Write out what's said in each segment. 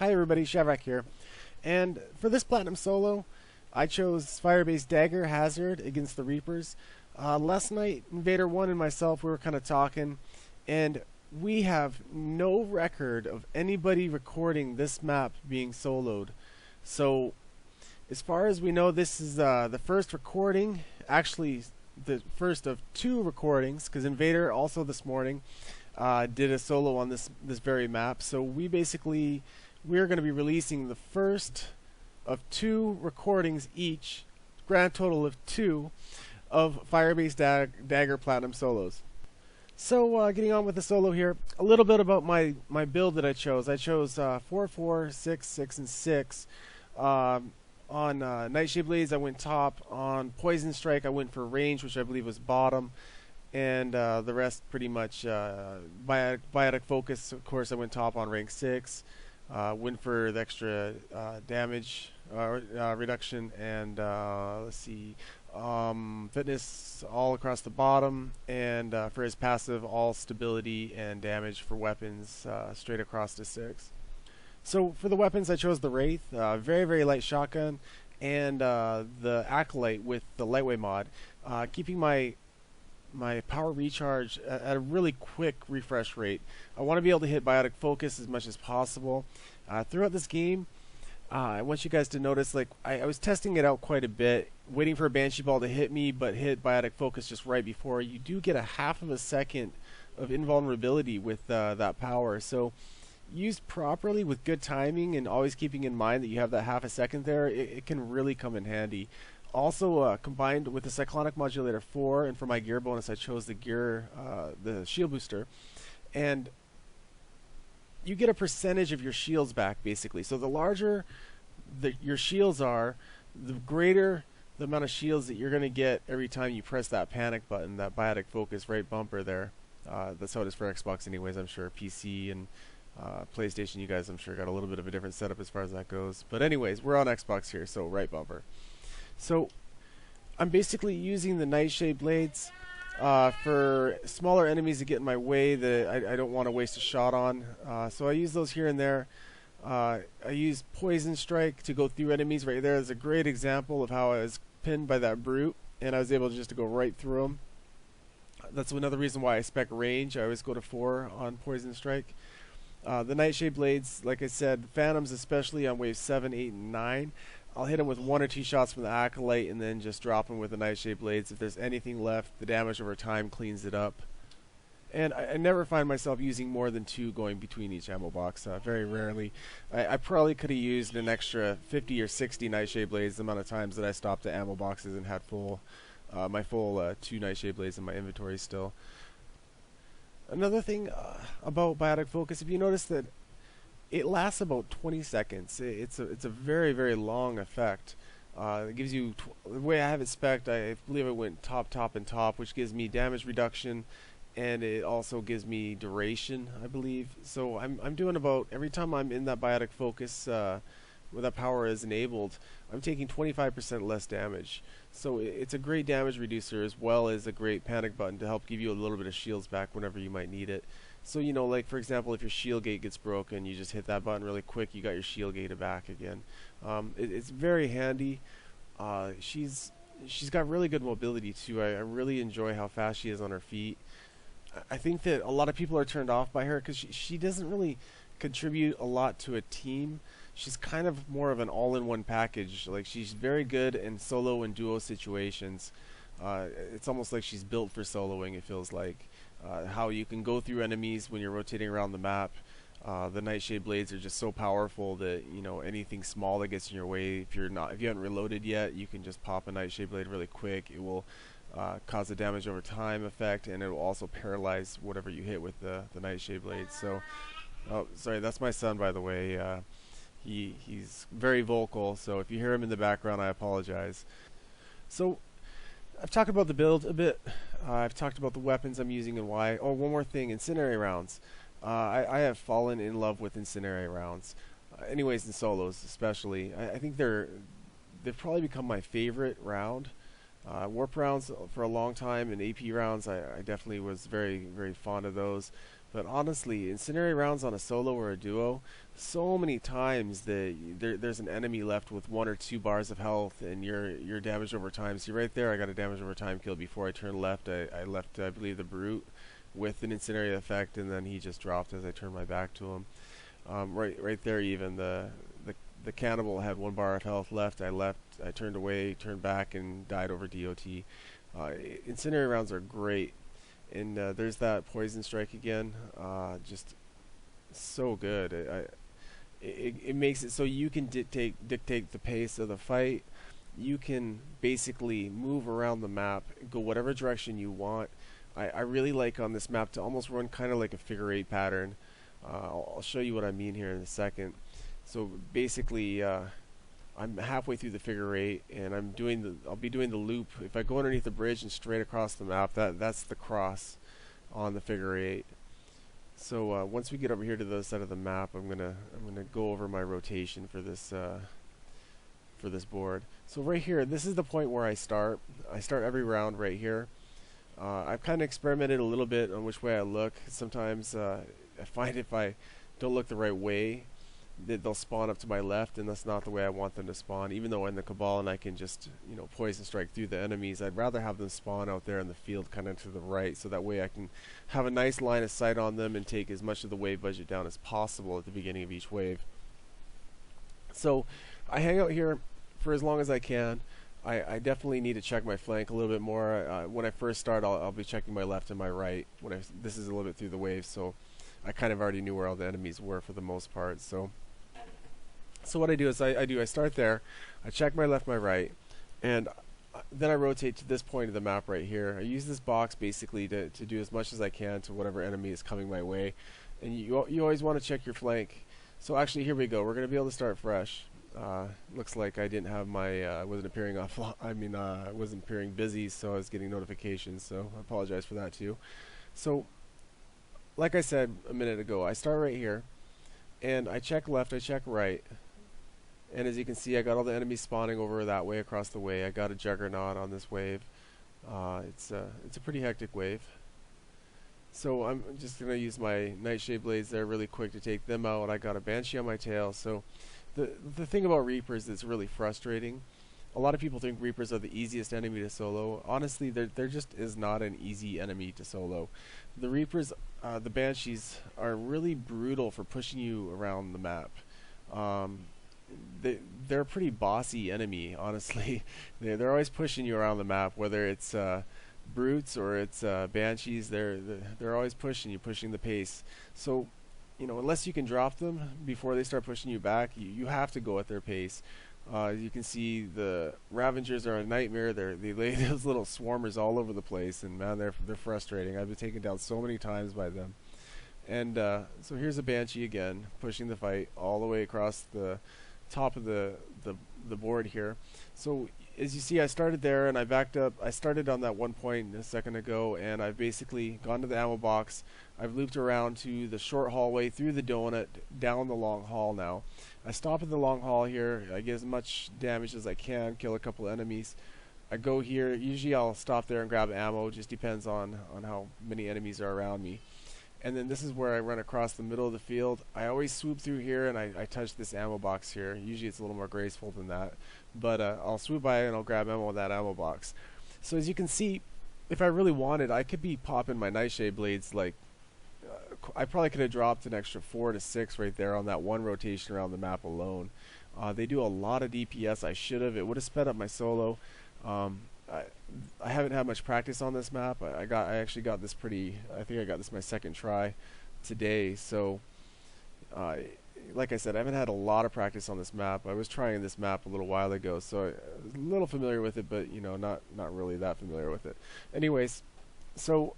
Hi everybody, SHADRACH here. And for this Platinum solo, I chose Firebase Dagger Hazard against the Reapers. Last night, Invader 1 and myself, we were kind of talking, and we have no record of anybody recording this map being soloed. So, as far as we know, this is the first recording, actually the first of two recordings, because Invader also this morning did a solo on this very map. So we're going to be releasing the first of two recordings each, grand total of 2 of Firebase Dagger Platinum solos. So getting on with the solo here, a little bit about my build that I chose. I chose 4, 4, 6, 6, and 6. On Nightshade Blades, I went top. On Poison Strike, I went for range, which I believe was bottom. And the rest pretty much Biotic Focus, of course, I went top on rank 6. Went for the extra damage reduction, and let's see, fitness all across the bottom, and for his passive, all stability and damage for weapons straight across to 6. So for the weapons, I chose the Wraith, very, very light shotgun, and the Acolyte with the lightweight mod, keeping my power recharge at a really quick refresh rate. I want to be able to hit Biotic Focus as much as possible. Throughout this game, I want you guys to notice, like, I was testing it out quite a bit, waiting for a Banshee Ball to hit me, but hit Biotic Focus just right before. You do get a half of a second of invulnerability with that power. So used properly with good timing and always keeping in mind that you have that half a second there, it can really come in handy. Also combined with the Cyclonic Modulator 4, and for my gear bonus I chose the shield booster, and you get a percentage of your shields back basically. So the larger your shields are, the greater the amount of shields that you're going to get every time you press that panic button, that Biotic Focus right bumper there. That's how it is for Xbox anyways. I'm sure PC and PlayStation, you guys I'm sure got a little bit of a different setup as far as that goes. But anyways, we're on Xbox here, so right bumper. So I'm basically using the Nightshade Blades for smaller enemies to get in my way that I don't want to waste a shot on. So I use those here and there. I use Poison Strike to go through enemies. Right there is a great example of how I was pinned by that brute, and I was able just to go right through him. That's another reason why I spec range. I always go to 4 on Poison Strike. The Nightshade Blades, like I said, Phantoms especially on wave 7, 8, and 9. I'll hit him with 1 or 2 shots from the Acolyte and then just drop him with the Nightshade Blades. If there's anything left, the damage over time cleans it up. And I never find myself using more than 2 going between each ammo box, very rarely. I probably could have used an extra 50 or 60 Nightshade Blades the amount of times that I stopped at ammo boxes and had my full 2 Nightshade Blades in my inventory still. Another thing about Biotic Focus, if you notice that it lasts about 20 seconds. It's a very, very long effect. It gives you, the way I have it spec'd, I believe it went top, and top, which gives me damage reduction, and it also gives me duration, I believe. So I'm doing about, every time I'm in that Biotic Focus, where that power is enabled, I'm taking 25% less damage. So it's a great damage reducer as well as a great panic button to help give you a little bit of shields back whenever you might need it. So, you know, like for example, if your shield gate gets broken, you just hit that button really quick, you got your shield gate back again. It's very handy. She's got really good mobility too. I really enjoy how fast she is on her feet. I think that a lot of people are turned off by her because she doesn't really contribute a lot to a team. She's kind of more of an all-in-one package. Like, she's very good in solo and duo situations. It's almost like she's built for soloing, it feels like. How you can go through enemies when you're rotating around the map. The Nightshade Blades are just so powerful that, you know, anything small that gets in your way, if you haven't reloaded yet, you can just pop a Nightshade Blade really quick. It will cause a damage over time effect, and it will also paralyze whatever you hit with the Nightshade Blades. So, oh, sorry, that's my son, by the way. He's very vocal, so if you hear him in the background, I apologize. So, I've talked about the build a bit. I've talked about the weapons I'm using and why. Oh, one more thing, incendiary rounds. I have fallen in love with incendiary rounds. Anyways, in solos especially. I think they've probably become my favorite round. Warp rounds for a long time, and AP rounds, I definitely was very, very fond of those. But honestly, incendiary rounds on a solo or a duo, so many times there's an enemy left with 1 or 2 bars of health, and you're damaged over time. See right there, I got a damage over time kill before I turned left. I left, I believe, the brute with an incendiary effect, and then he just dropped as I turned my back to him. Right there, even the cannibal had 1 bar of health left. I left, I turned away, turned back, and died over DOT. Incendiary rounds are great. And there's that poison strike again, just so good. It makes it so you can dictate the pace of the fight. You can basically move around the map, go whatever direction you want. I really like on this map to almost run kind of like a figure 8 pattern. I'll show you what I mean here in a second. So basically, I'm halfway through the figure 8, and I'll be doing the loop. If I go underneath the bridge and straight across the map, that's the cross on the figure 8. So once we get over here to the other side of the map, I'm gonna go over my rotation for this board. So right here, this is the point where I start. I start every round right here. I've kind of experimented a little bit on which way I look. Sometimes I find if I don't look the right way, they'll spawn up to my left, and that's not the way I want them to spawn. Even though in the Cabal and I can just, you know, poison strike through the enemies, I'd rather have them spawn out there in the field kind of to the right, so that way I can have a nice line of sight on them and take as much of the wave budget down as possible at the beginning of each wave. So I hang out here for as long as I can. I definitely need to check my flank a little bit more. When I first start, I'll be checking my left and my right. This is a little bit through the wave, so I kind of already knew where all the enemies were for the most part. So what I do is I start there, I check my left, my right, and then I rotate to this point of the map right here. I use this box basically to do as much as I can to whatever enemy is coming my way, and you always want to check your flank. So actually, here we go. We're going to be able to start fresh. Looks like I didn't have my I wasn't appearing I wasn't appearing busy, so I was getting notifications. So I apologize for that too. So like I said a minute ago, I start right here, and I check left, I check right. And as you can see, I got all the enemies spawning over that way across the way. I got a juggernaut on this wave. It's a pretty hectic wave. So I'm just going to use my Nightshade Blades there really quick to take them out. I got a Banshee on my tail. So the thing about Reapers that's really frustrating, a lot of people think Reapers are the easiest enemy to solo. Honestly, there just is not an easy enemy to solo. The Reapers, the Banshees, are really brutal for pushing you around the map. They're a pretty bossy enemy, honestly. They're always pushing you around the map, whether it's brutes or it's banshees. They're always pushing the pace. So, you know, unless you can drop them before they start pushing you back, you have to go at their pace. You can see the Ravengers are a nightmare. They lay those little swarmers all over the place, and man, they're frustrating. I've been taken down so many times by them. And so here's a Banshee again, pushing the fight all the way across the top of the board here. So as you see, I started there and I backed up. I started on that one point a second ago, and I've basically gone to the ammo box. I've looped around to the short hallway, through the donut, down the long hall now. I stop at the long hall here. I get as much damage as I can, kill a couple enemies. I go here. Usually I'll stop there and grab ammo. Just depends on how many enemies are around me. And then this is where I run across the middle of the field. I always swoop through here and I touch this ammo box here. Usually it's a little more graceful than that. But I'll swoop by and I'll grab ammo in that ammo box. So as you can see, if I really wanted, I could be popping my Nightshade Blades like... I probably could have dropped an extra 4 to 6 right there on that one rotation around the map alone. They do a lot of DPS. I should have. It would have sped up my solo. I haven't had much practice on this map. I actually got this I think I got this my second try today. So, like I said, I haven't had a lot of practice on this map. I was trying this map a little while ago, so I was a little familiar with it, but you know, not really that familiar with it. Anyways, so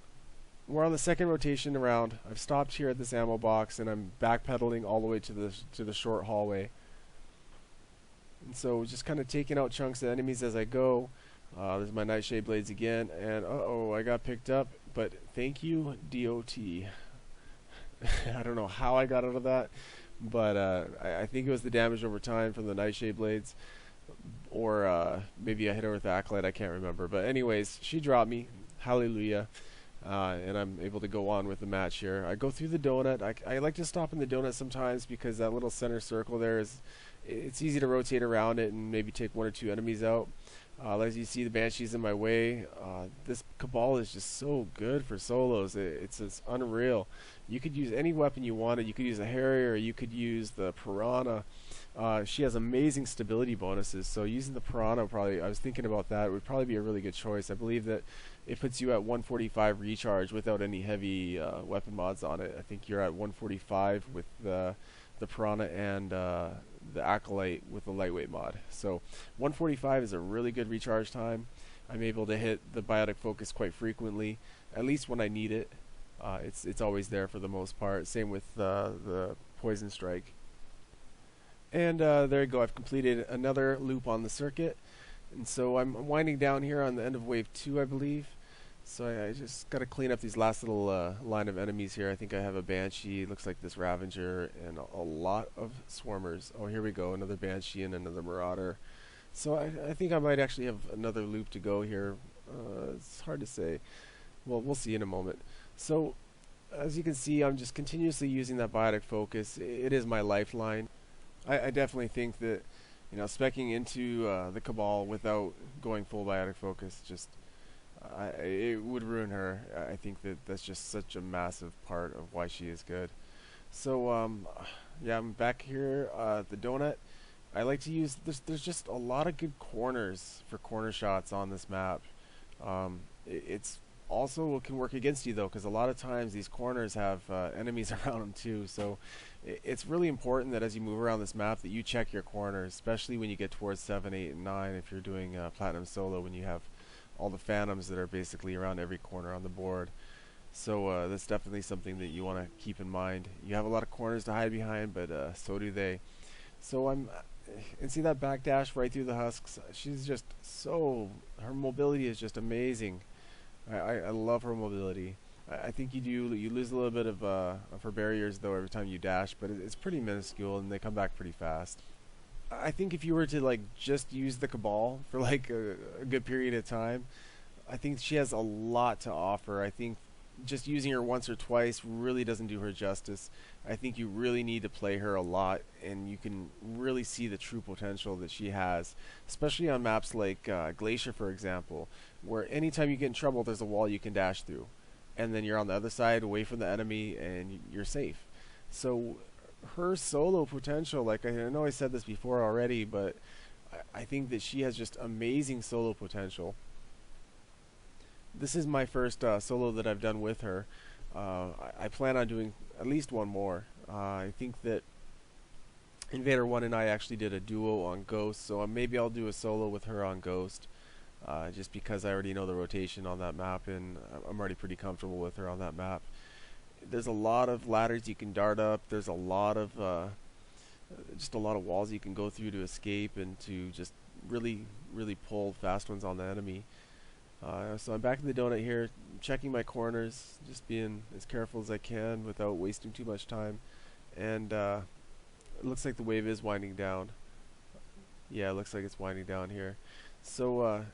we're on the second rotation around. I've stopped here at this ammo box, and I'm backpedaling all the way to the short hallway. And so just kind of taking out chunks of enemies as I go. There's my Nightshade Blades again, and uh-oh, I got picked up, but thank you, DOT. I don't know how I got out of that, but I think it was the damage over time from the Nightshade Blades, or maybe I hit her with the Acolyte, I can't remember. But anyways, she dropped me. Hallelujah. and I'm able to go on with the match here. I go through the donut. I like to stop in the donut sometimes because that little center circle there is, it's easy to rotate around it and maybe take one or two enemies out. As you see, the Banshee's in my way. This Cabal is just so good for solos. It's unreal. You could use any weapon you wanted. You could use a Harrier, or you could use the Piranha. She has amazing stability bonuses, so using the Piranha, probably, I was thinking about that, would probably be a really good choice. I believe that it puts you at 145 recharge without any heavy weapon mods on it. I think you're at 145 with the Piranha and the Acolyte with the lightweight mod. So 145 is a really good recharge time. I'm able to hit the biotic focus quite frequently, at least when I need it. It's always there for the most part. Same with the poison strike. And there you go. I've completed another loop on the circuit, and so I'm winding down here on the end of wave 2, I believe. So I just got to clean up these last little line of enemies here. I think I have a Banshee, looks like this Ravager, and a lot of Swarmers. Oh, here we go, another Banshee and another Marauder. So I think I might actually have another loop to go here. It's hard to say. Well, we'll see in a moment. So, as you can see, I'm just continuously using that biotic focus. It is my lifeline. I definitely think that, you know, speccing into the Cabal without going full biotic focus, just it would ruin her. I think that that's just such a massive part of why she is good. So yeah, I'm back here at the donut. I like to use, there's just a lot of good corners for corner shots on this map. It's also can work against you though, because a lot of times these corners have enemies around them too. So it's really important that as you move around this map that you check your corners, especially when you get towards 7, 8, and 9 if you're doing Platinum Solo, when you have all the Phantoms that are basically around every corner on the board. So that's definitely something that you want to keep in mind. You have a lot of corners to hide behind, but so do they. So and see that backdash right through the husks. She's just so, her mobility is just amazing. I love her mobility. I think you lose a little bit of her barriers though every time you dash, but it's pretty minuscule and they come back pretty fast. I think if you were to like just use the Cabal for like a good period of time, I think she has a lot to offer. I think just using her once or twice really doesn't do her justice. I think you really need to play her a lot, and you can really see the true potential that she has, especially on maps like Glacier, for example, where anytime you get in trouble, there's a wall you can dash through, and then you're on the other side, away from the enemy, and you're safe. So her solo potential, like I know I said this before already, but I think that she has just amazing solo potential. This is my first solo that I've done with her. I plan on doing at least one more. I think that Invader 1 and I actually did a duo on Ghost, so maybe I'll do a solo with her on Ghost, just because I already know the rotation on that map, and I'm already pretty comfortable with her on that map. There's a lot of ladders you can dart up. There's a lot of just a lot of walls you can go through to escape and to just really pull fast ones on the enemy. So I'm back in the donut here, checking my corners, just being as careful as I can without wasting too much time. And it looks like the wave is winding down. Yeah, it looks like it's winding down here. So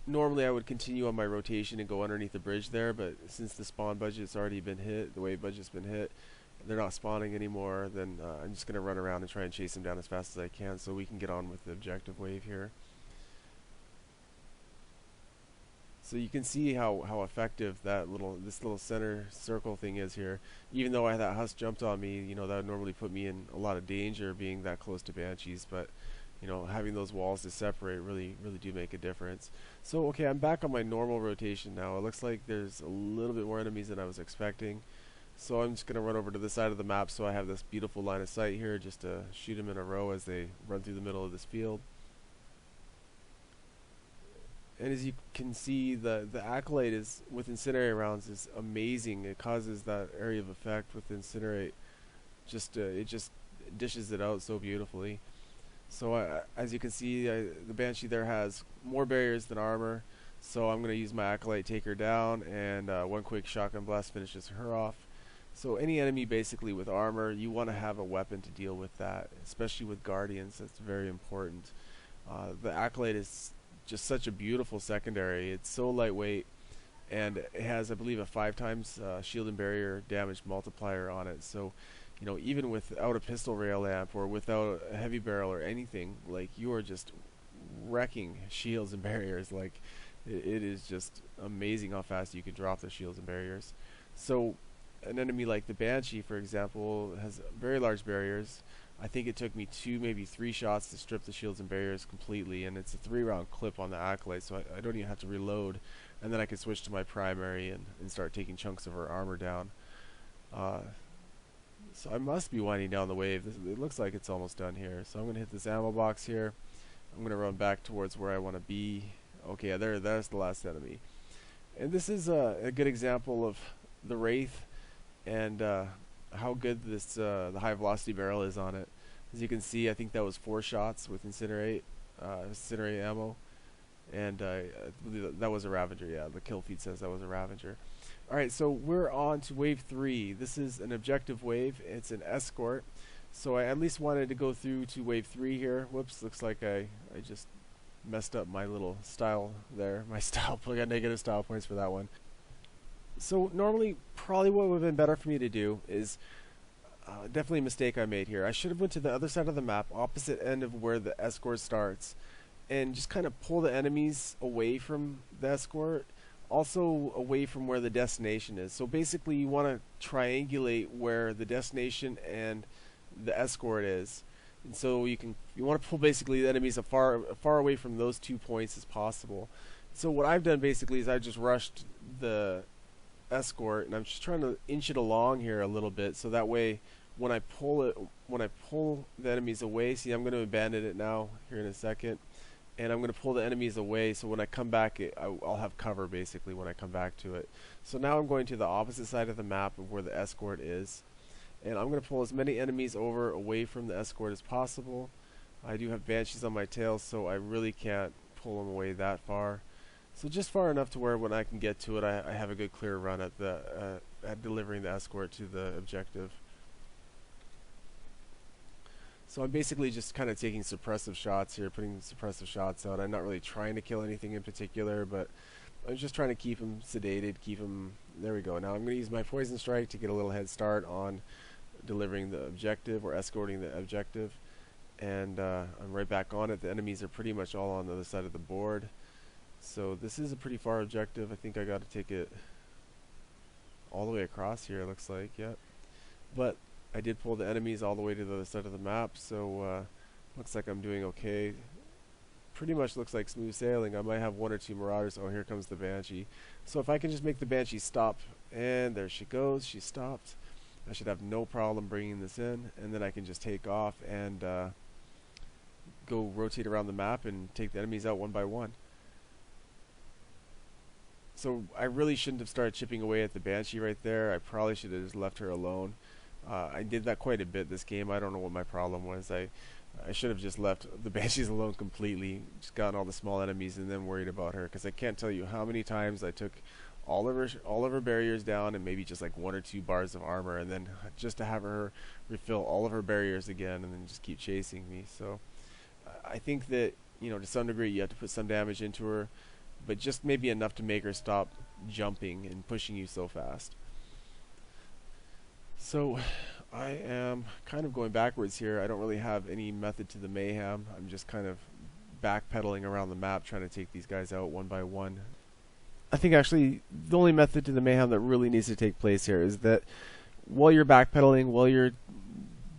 normally I would continue on my rotation and go underneath the bridge there, but since the spawn budget's already been hit, the wave budget's been hit, they're not spawning anymore, then I'm just going to run around and try and chase them down as fast as I can so we can get on with the objective wave here. So you can see how effective this little center circle thing is here. Even though that husk jumped on me, you know, that would normally put me in a lot of danger being that close to Banshees, but you know, having those walls to separate really do make a difference. So okay, I'm back on my normal rotation now. It looks like there's a little bit more enemies than I was expecting. So I'm just going to run over to the side of the map so I have this beautiful line of sight here just to shoot them in a row as they run through the middle of this field. And as you can see, the Acolyte is with Incinerate rounds is amazing. It causes that area of effect with Incinerate. It just dishes it out so beautifully. So as you can see, the Banshee there has more barriers than armor. So I'm going to use my Acolyte, take her down, and one quick shotgun blast finishes her off. So any enemy basically with armor, you want to have a weapon to deal with that, especially with Guardians. That's very important. The Acolyte is just such a beautiful secondary. It's so lightweight. and it has, I believe, a 5 times shield and barrier damage multiplier on it. So, you know, even without a pistol rail amp or without a heavy barrel or anything, like, you are just wrecking shields and barriers. Like, it is just amazing how fast you can drop the shields and barriers. So an enemy like the Banshee, for example, has very large barriers. I think it took me 2, maybe 3 shots to strip the shields and barriers completely, and it's a 3-round clip on the Acolyte, so I don't even have to reload, and then I can switch to my primary and start taking chunks of her armor down. So I must be winding down the wave. It looks like it's almost done here. So I'm going to hit this ammo box here. I'm going to run back towards where I want to be. Okay, yeah, there's the last enemy. And this is a good example of the Wraith and how good this the high velocity barrel is on it. As you can see, I think that was 4 shots with incinerate ammo, and I believe that was a Ravager. Yeah, the kill feed says that was a Ravager. Alright, so we're on to wave 3. This is an objective wave. It's an escort. So I at least wanted to go through to wave 3 here. Whoops, looks like I just messed up my little style there. My style, I got negative style points for that one. So normally, probably what would have been better for me to do is definitely a mistake I made here. I should have went to the other side of the map, opposite end of where the escort starts, and just kind of pull the enemies away from the escort, also away from where the destination is. So basically you want to triangulate where the destination and the escort is, and so you want to pull basically the enemies as far away from those 2 points as possible. So what I've done basically is I just rushed the escort, and I'm just trying to inch it along here a little bit, so that way when I pull the enemies away, see, I'm going to abandon it now here in a second, and I'm going to pull the enemies away, so when I come back I'll have cover basically when I come back to it. So now I'm going to the opposite side of the map of where the escort is, and I'm going to pull as many enemies away from the escort as possible. I do have Banshees on my tail, so I really can't pull them away that far. So just far enough to where when I can get to it, I have a good clear run at delivering the escort to the objective. So I'm basically just kind of taking suppressive shots here, putting suppressive shots out. I'm not really trying to kill anything in particular, but I'm just trying to keep him sedated, keep him... There we go. Now I'm going to use my Poison Strike to get a little head start on delivering the objective or escorting the objective. And I'm right back on it. The enemies are pretty much all on the other side of the board. So this is a pretty far objective. I think I got to take it all the way across here, it looks like, yeah. But I did pull the enemies all the way to the other side of the map, so looks like I'm doing okay. Pretty much looks like smooth sailing. I might have 1 or 2 Marauders. Oh, here comes the Banshee. So if I can just make the Banshee stop, and there she goes, she stopped. I should have no problem bringing this in, and then I can just take off and go rotate around the map and take the enemies out one by one. So I really shouldn't have started chipping away at the Banshee right there. I probably should have just left her alone. I did that quite a bit this game. I don't know what my problem was. I should have just left the Banshees alone completely, just gotten all the small enemies and then worried about her, because I can't tell you how many times I took all of her barriers down and maybe just like 1 or 2 bars of armor, and then just to have her refill all of her barriers again and then just keep chasing me. So I think that, you know, to some degree you have to put some damage into her, but just maybe enough to make her stop jumping and pushing you so fast. So I am kind of going backwards here. I don't really have any method to the mayhem. I'm just kind of backpedaling around the map trying to take these guys out one by one. I think actually the only method to the mayhem that really needs to take place here is that while you're backpedaling, while you're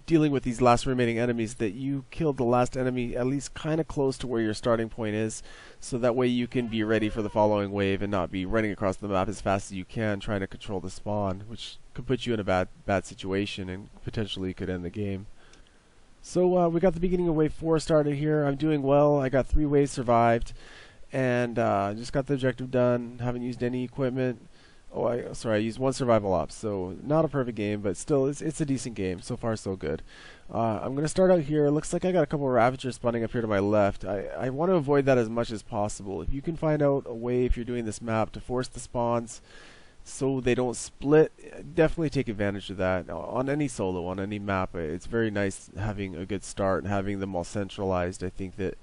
dealing with these last remaining enemies, that you killed the last enemy at least kind of close to where your starting point is, so that way you can be ready for the following wave and not be running across the map as fast as you can trying to control the spawn, which could put you in a bad situation and potentially could end the game. So we got the beginning of wave 4 started here. I'm doing well. I got 3 waves survived, and just got the objective done. Haven't used any equipment. Oh, I used 1 survival ops, so not a perfect game, but still, it's a decent game. So far, so good. I'm going to start out here. Looks like I got a couple of Ravagers spawning up here to my left. I want to avoid that as much as possible. If you can find out a way, if you're doing this map, to force the spawns so they don't split, definitely take advantage of that. On any solo, on any map, it's very nice having a good start and having them all centralized. I think that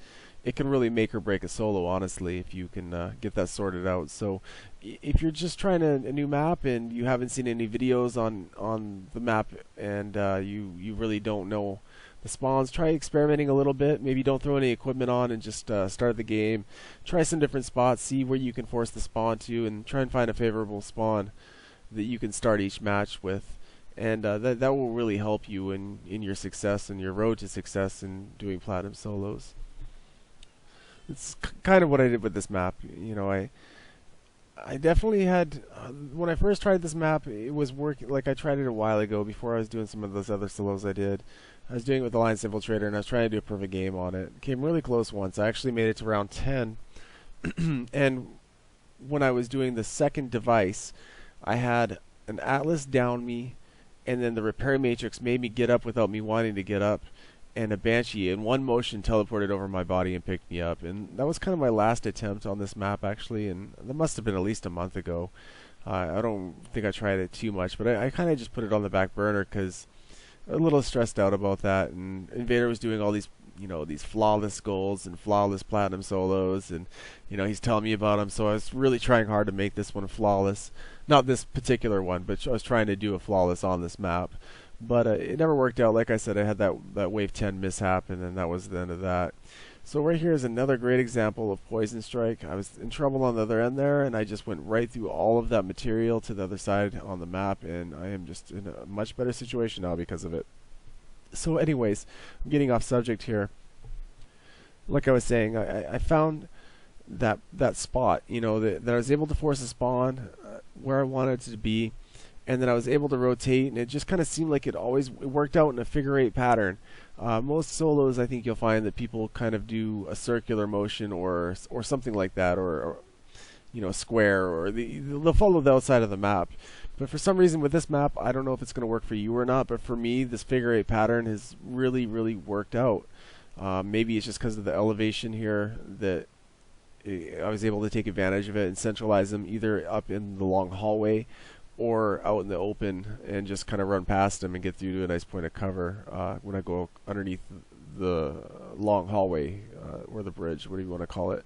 it can really make or break a solo, honestly, if you can get that sorted out. So if you're just trying a new map and you haven't seen any videos on the map, and you really don't know the spawns, try experimenting a little bit. Maybe don't throw any equipment on and just start the game. Try some different spots, see where you can force the spawn to, and try and find a favorable spawn that you can start each match with. And that will really help you in your success and your road to success in doing platinum solos. It's kind of what I did with this map. You know, I definitely had when I first tried this map, it was working. Like, I tried it a while ago before I was doing some of those other solos I did. I was doing it with Alliance Infiltrator, and I was trying to do a perfect game on it. Came really close once. I actually made it to round 10. And when I was doing the second device, I had an Atlas down me, and then the repair matrix made me get up without me wanting to get up, and a Banshee in one motion teleported over my body and picked me up. And that was kind of my last attempt on this map, actually, and that must have been at least a month ago. I don't think I tried it too much, but I kind of just put it on the back burner because a little stressed out about that. And Invader was doing all these, you know, these flawless goals and flawless platinum solos, and you know, he's telling me about them, so I was really trying hard to make this one flawless. Not this particular one, but I was trying to do a flawless on this map. But it never worked out. Like I said, I had that wave 10 mishap, and then that was the end of that. So right here is another great example of Poison Strike. I was in trouble on the other end there, and I just went right through all of that material to the other side on the map, and I am just in a much better situation now because of it. So anyways, I'm getting off subject here. Like I was saying, I found that spot, you know, that I was able to force a spawn where I wanted it to be, and then I was able to rotate, and it just kind of seemed like it worked out in a figure 8 pattern. Most solos, I think you'll find that people kind of do a circular motion or something like that, or you know, a square, or they'll follow the outside of the map. But for some reason with this map, I don't know if it's going to work for you or not, but for me, this figure 8 pattern has really worked out. Maybe it's just because of the elevation here that I was able to take advantage of it and centralize them either up in the long hallway or out in the open and just kind of run past them and get through to a nice point of cover when I go underneath the long hallway or the bridge, whatever you want to call it.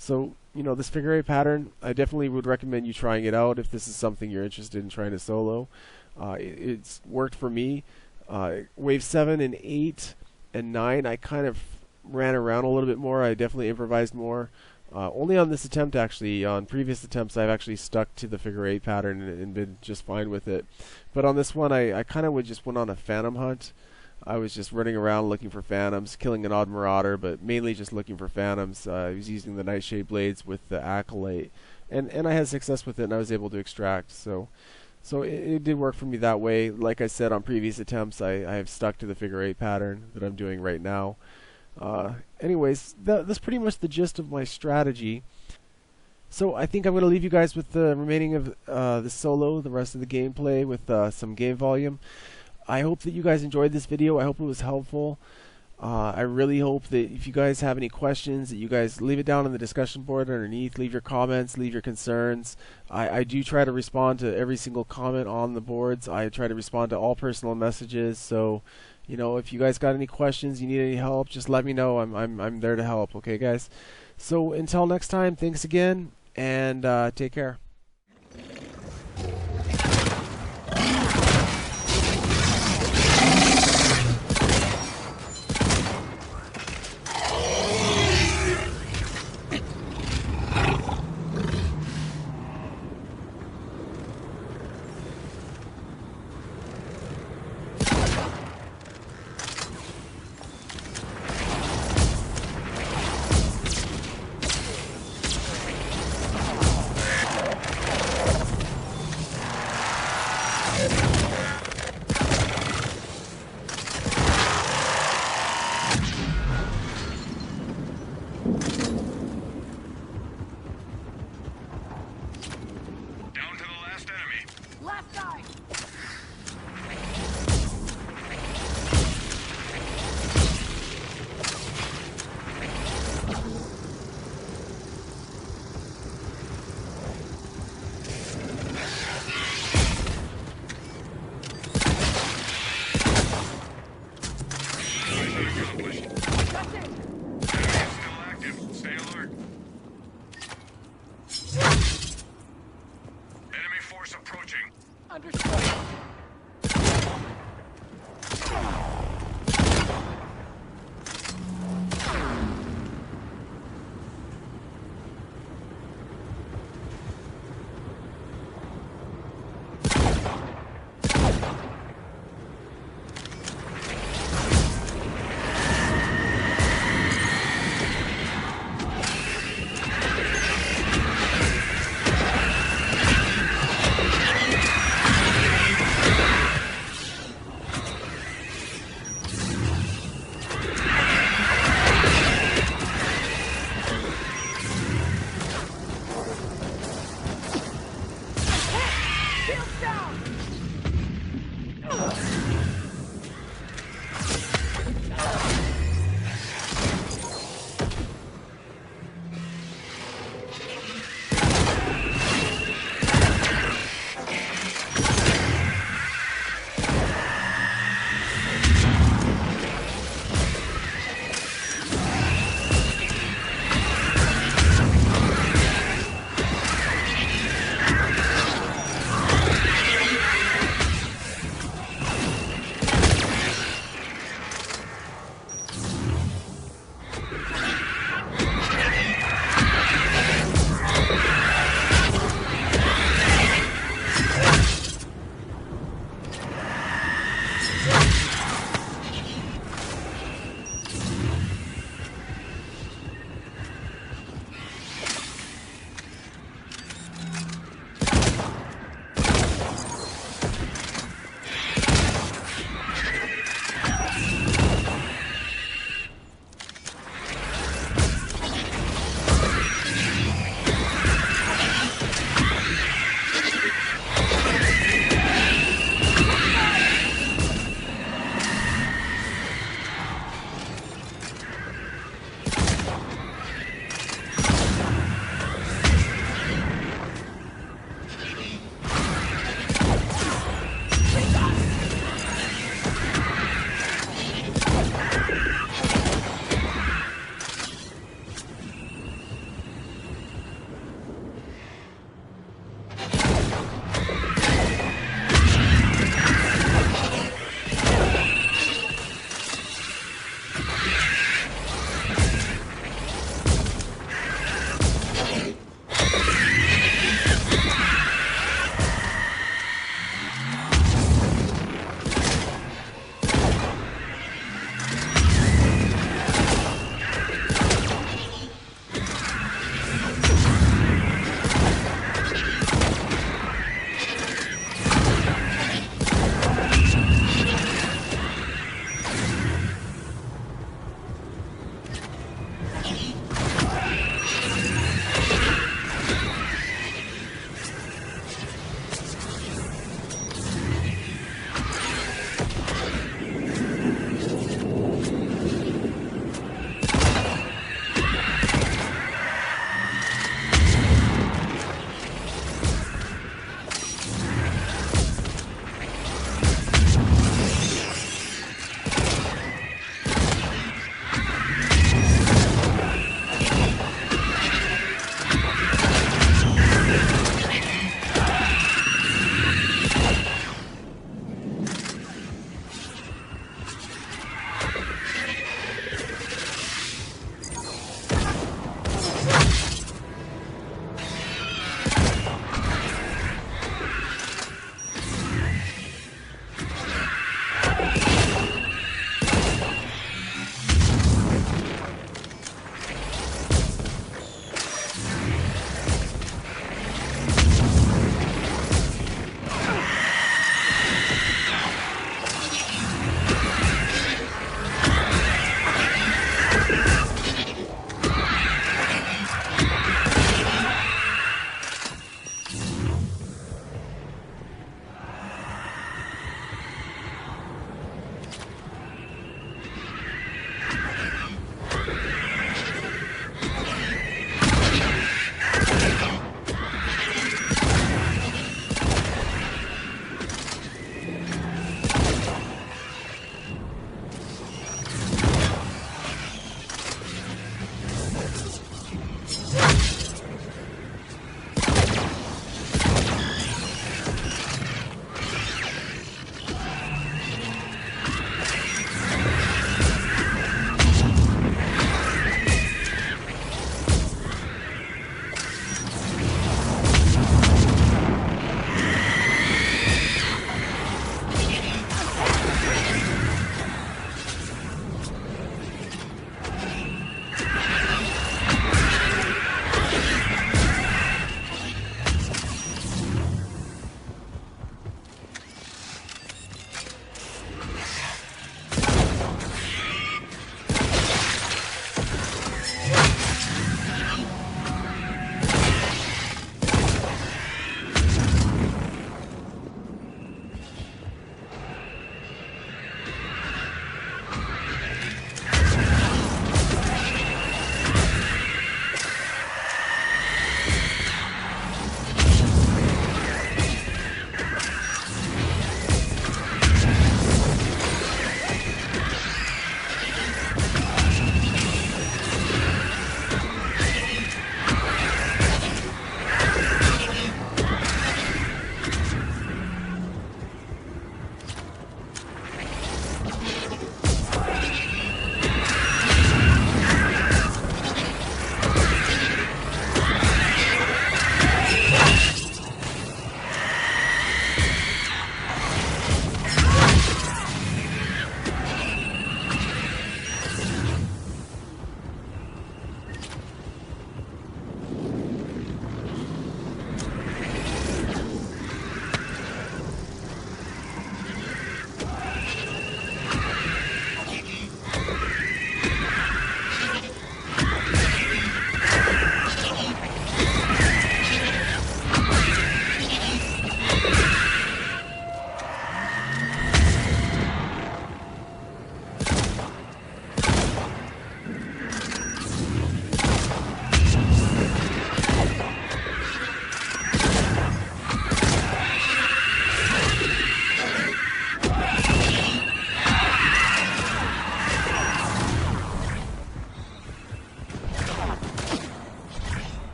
So, you know, this figure 8 pattern, I definitely would recommend you trying it out if this is something you're interested in trying to solo. It's worked for me. Wave 7 and 8 and 9, I kind of ran around a little bit more. I definitely improvised more. Only on this attempt, actually. On previous attempts, I've actually stuck to the figure 8 pattern and been just fine with it. But on this one, I kind of just went on a phantom hunt. I was just running around looking for phantoms, killing an odd marauder, but mainly just looking for phantoms. I was using the Nightshade Blades with the Acolyte, and I had success with it, and I was able to extract. So it did work for me that way. Like I said, on previous attempts, I have stuck to the figure 8 pattern that I'm doing right now. Anyways, that's pretty much the gist of my strategy. So I think I'm going to leave you guys with the remaining of the solo, the rest of the gameplay with some game volume. I hope that you guys enjoyed this video. I hope it was helpful. I really hope that if you guys have any questions, that you guys leave it down in the discussion board underneath. Leave your comments, leave your concerns. I do try to respond to every single comment on the boards. I try to respond to all personal messages. So, you know, if you guys got any questions, you need any help, just let me know. I'm there to help. Okay, guys. So until next time, thanks again, and take care.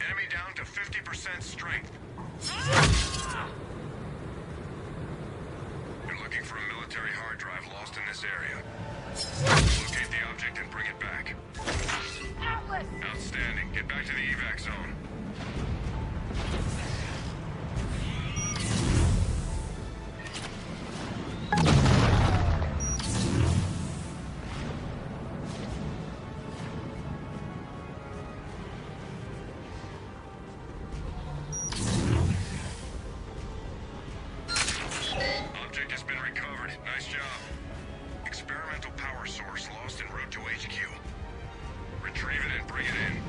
Enemy down to 50% strength. They're looking for a military hard drive lost in this area. Locate the object and bring it back. Atlas! Outstanding. Get back to the evac zone. Object has been recovered. Nice job. Experimental power source lost en route to HQ. Retrieve it and bring it in.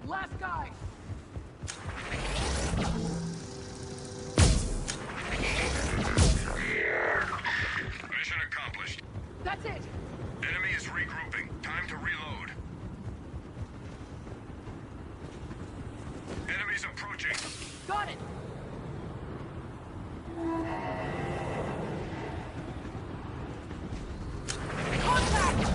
Last guy! Mission accomplished. That's it! Enemy is regrouping. Time to reload. Enemies approaching. Got it! Contact!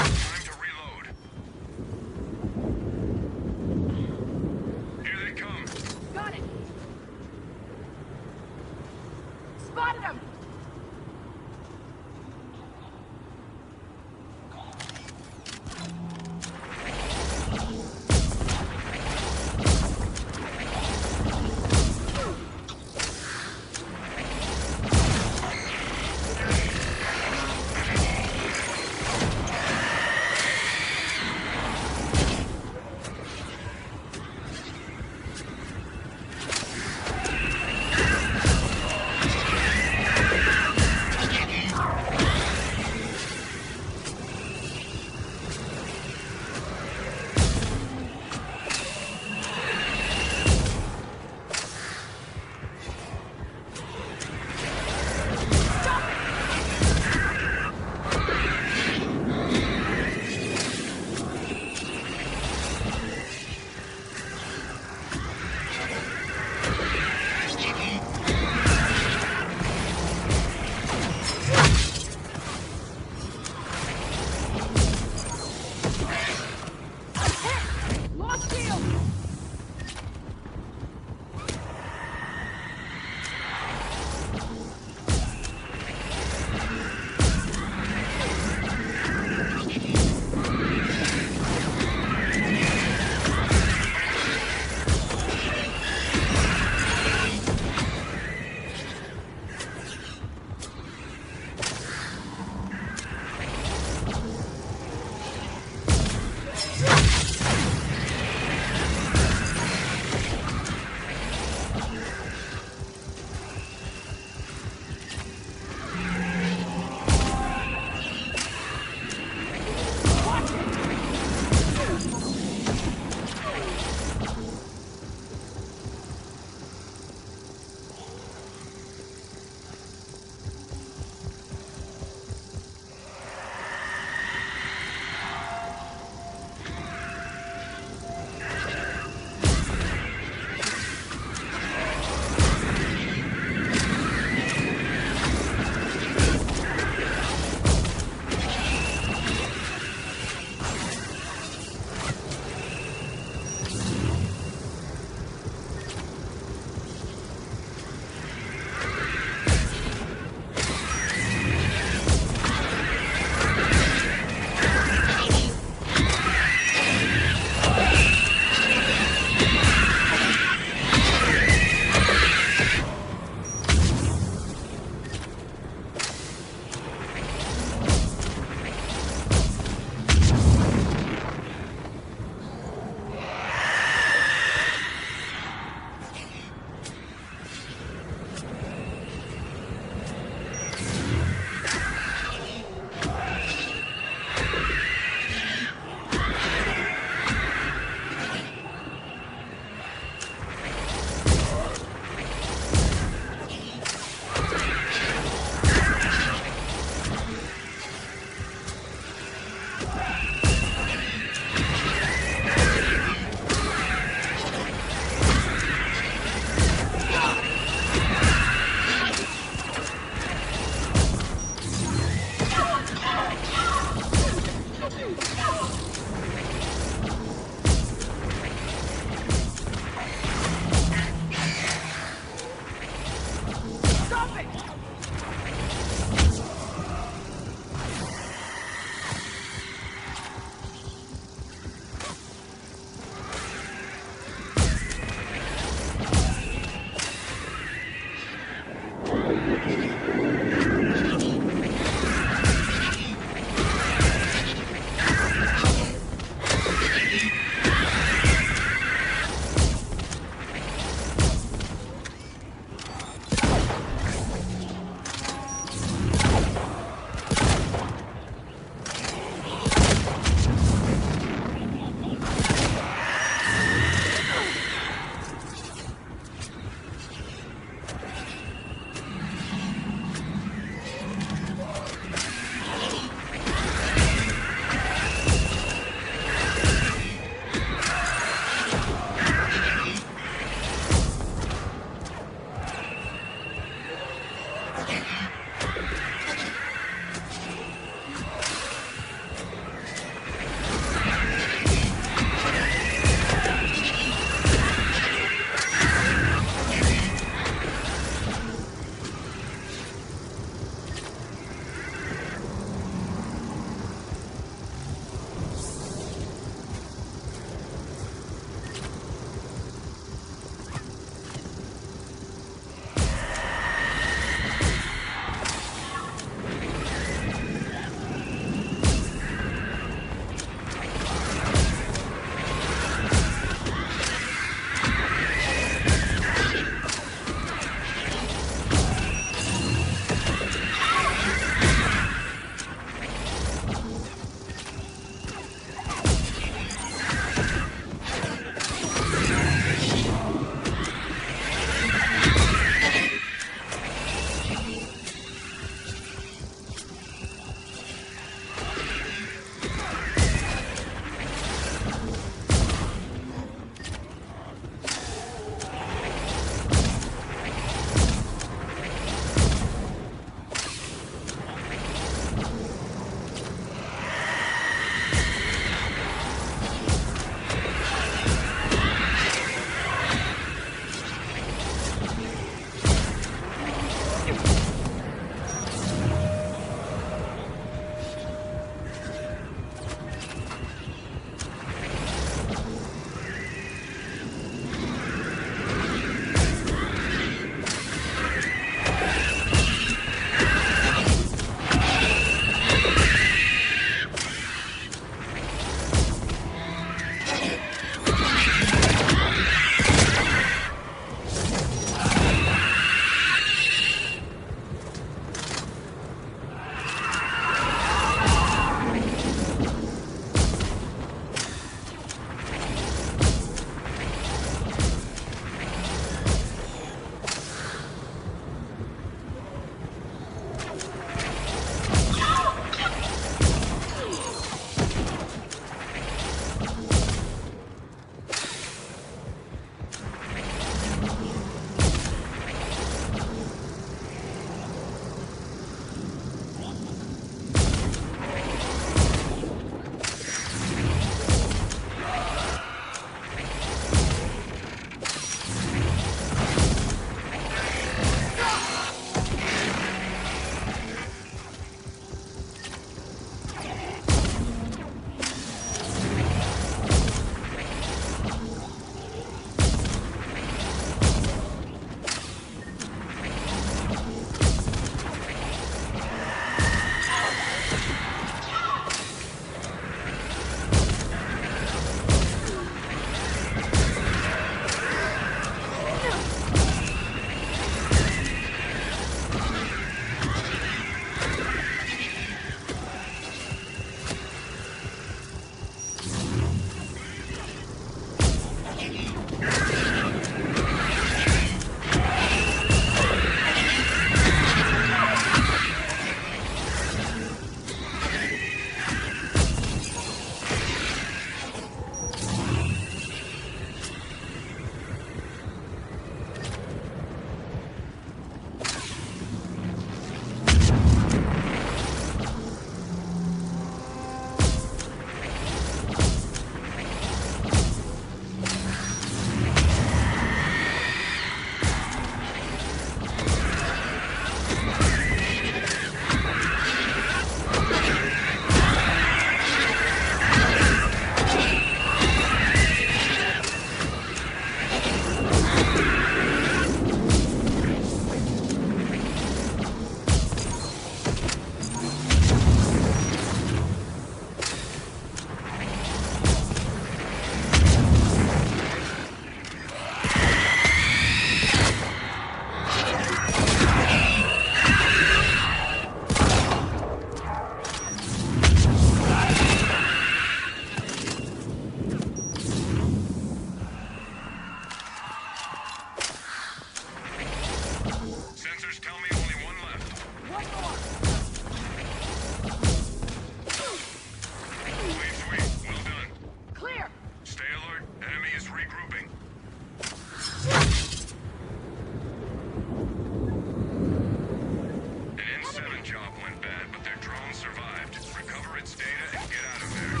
op went bad, but their drone survived. Recover its data and get out of there.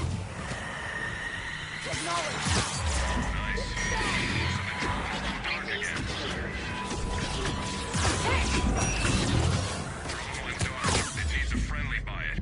Acknowledge. Nice. So the drone will go dark again. Drone went dark. It needs a friendly by it.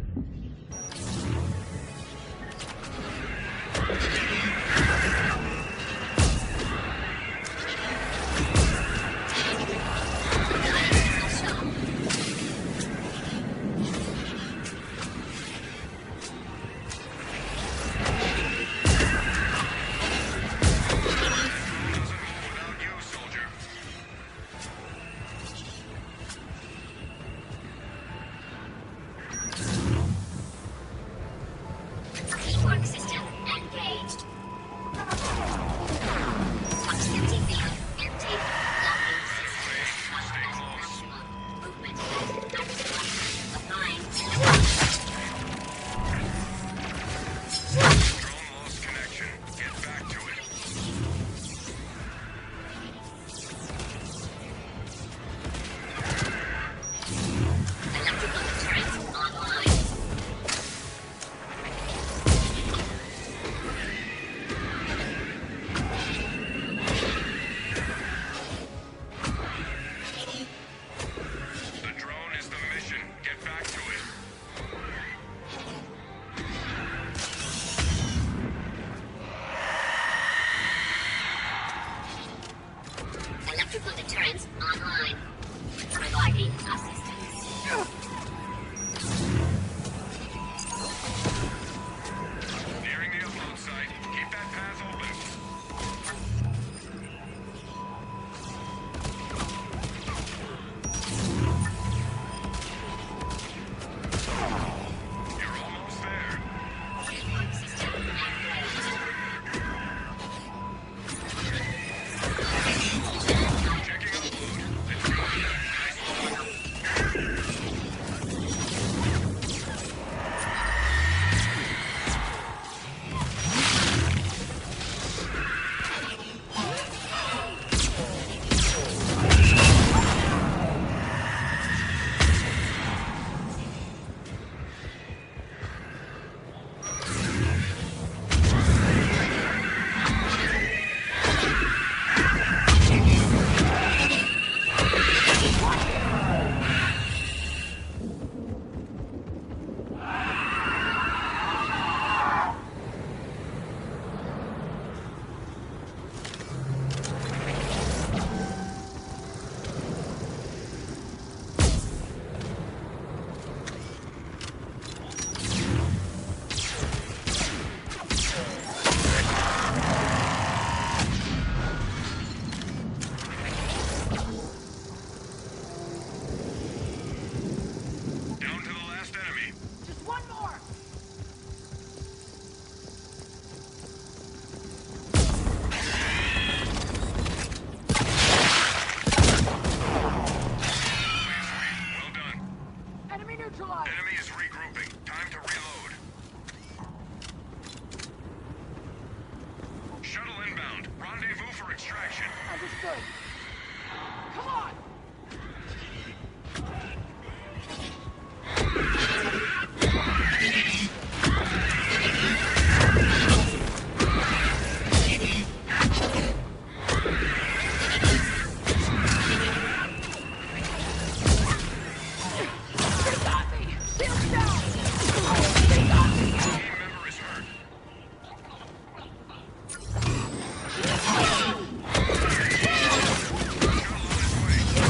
Understood. Come on! They got me! Shields down! They got me! Team member is hurt. Shuttle on its way.